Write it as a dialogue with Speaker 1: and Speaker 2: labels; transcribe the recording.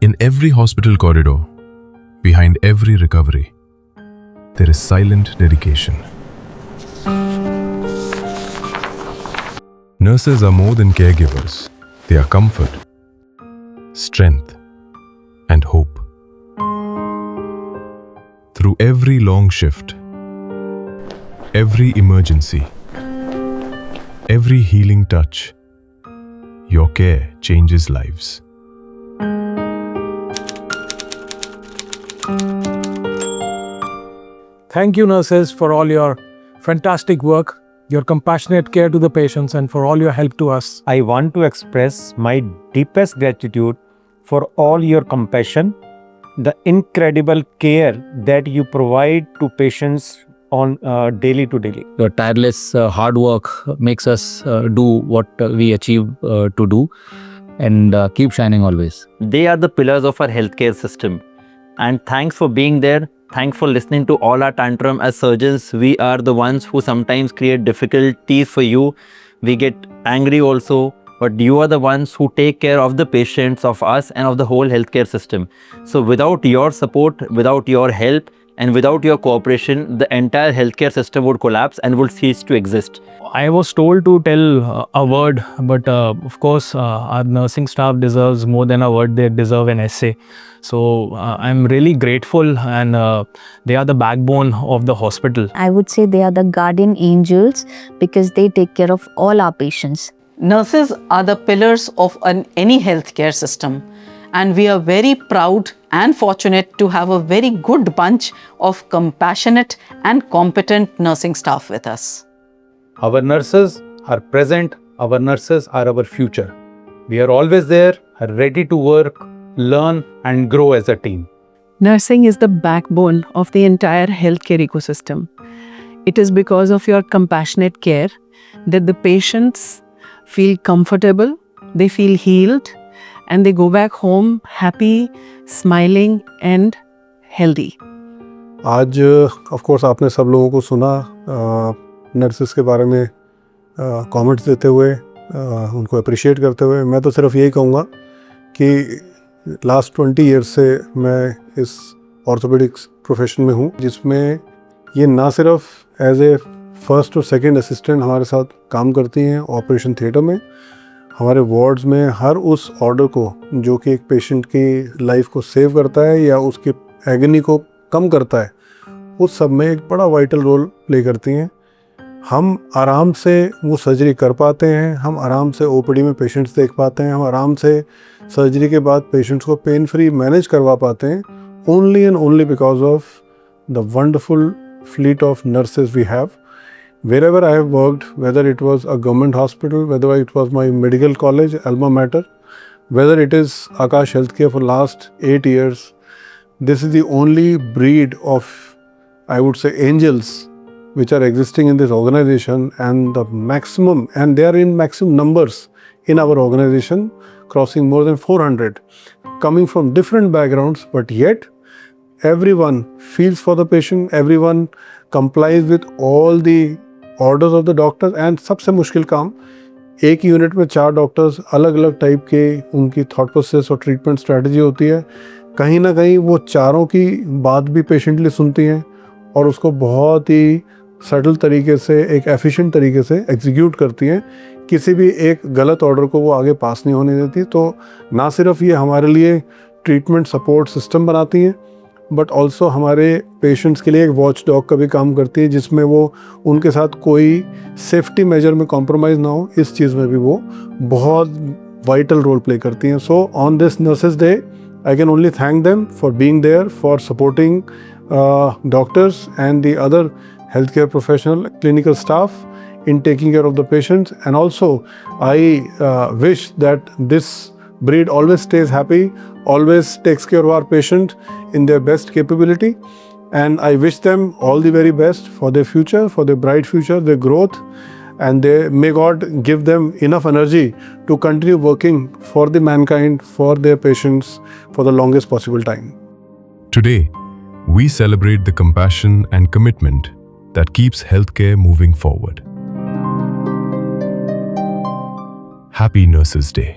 Speaker 1: In every hospital corridor, behind every recovery, there is silent dedication. Nurses are more than caregivers. They are comfort, strength, and hope. Through every long shift, every emergency, every healing touch, your care changes lives.
Speaker 2: Thank you, nurses, for all your fantastic work, your compassionate care to the patients, and for all your help to us.
Speaker 3: I want to express my deepest gratitude for all your compassion, the incredible care that you provide to patients on daily to daily.
Speaker 4: Your tireless hard work makes us do what we achieve to do, and keep shining always.
Speaker 5: They are the pillars of our healthcare system. And thanks for being there. Thanks for listening to all our tantrum. As surgeons, we are the ones who sometimes create difficulties for you. We get angry also, but you are the ones who take care of the patients, of us, and of the whole healthcare system. So without your support, without your help, and without your cooperation, the entire healthcare system would collapse and would cease to exist.
Speaker 2: I was told to tell a word, but of course, our nursing staff deserves more than a word. They deserve an essay. So I'm really grateful, and they are the backbone of the hospital.
Speaker 6: I would say they are the guardian angels because they take care of all our patients.
Speaker 7: Nurses are the pillars of any healthcare system, and we are very proud and fortunate to have a very good bunch of compassionate and competent nursing staff with us.
Speaker 3: Our nurses are present, our nurses are our future. We are always there, ready to work, learn, and grow as a team.
Speaker 8: Nursing is the backbone of the entire healthcare ecosystem. It is because of your compassionate care that the patients feel comfortable, they feel healed, and they go back home happy, smiling, and healthy.
Speaker 9: आज of course आपने सब लोगों को सुना nurses के बारे में comments देते हुए, उनको अप्रिशिएट करते हुए। मैं तो सिर्फ यही कहूँगा कि लास्ट 20 ईयर्स से मैं इस ऑर्थोपेडिक्स प्रोफेशन में हूँ, जिसमें ये ना सिर्फ एज ए फर्स्ट और सेकंड असिस्टेंट हमारे साथ काम करती हैं ऑपरेशन थिएटर में, हमारे वार्ड्स में हर उस ऑर्डर को जो कि एक पेशेंट की लाइफ को सेव करता है या उसकी एगनी को कम करता है, उस सब में एक बड़ा वाइटल रोल प्ले करती हैं। हम आराम से वो सर्जरी कर पाते हैं, हम आराम से ओपीडी में पेशेंट्स देख पाते हैं, हम आराम से सर्जरी के बाद पेशेंट्स को पेन फ्री मैनेज करवा पाते हैं, only and only because of the wonderful fleet of nurses we have. Wherever I have worked, whether it was a government hospital, whether it was my medical college, alma mater, whether it is Akash Healthcare for last 8 years, this is the only breed of, I would say, angels which are existing in this organization, and the maximum, and they are in maximum numbers in our organization, crossing more than 400, coming from different backgrounds, but yet everyone feels for the patient, everyone complies with all the orders of the doctors, and सबसे मुश्किल काम, एक unit में 4 doctors अलग अलग type के उनकी thought process और ट्रीटमेंट स्ट्रैटेजी होती है। कहीं ना कहीं वो चारों की बात भी पेशेंटली सुनती हैं और उसको बहुत ही सटल तरीके से, एक एफिशिएंट तरीके से एग्जीक्यूट करती हैं। किसी भी एक गलत ऑर्डर को वो आगे पास नहीं होने देती। तो ना सिर्फ ये हमारे लिए ट्रीटमेंट सपोर्ट सिस्टम बनाती हैं, बट ऑल्सो हमारे पेशेंट्स के लिए एक वॉच डॉग का भी काम करती है, जिसमें वो उनके साथ कोई सेफ्टी मेजर में कॉम्प्रोमाइज़ ना हो, इस चीज़ में भी वो बहुत वाइटल रोल प्ले करती हैं। So on this nurses day I can only thank them for being there, for supporting doctors and the other healthcare professional, clinical staff in taking care of the patients. And also I wish that this breed always stays happy, always takes care of our patient in their best capability, and I wish them all the very best for their future, for their bright future, their growth, and may God give them enough energy to continue working for the mankind, for their patients, for the longest possible time.
Speaker 1: Today, we celebrate the compassion and commitment that keeps healthcare moving forward. Happy Nurses Day.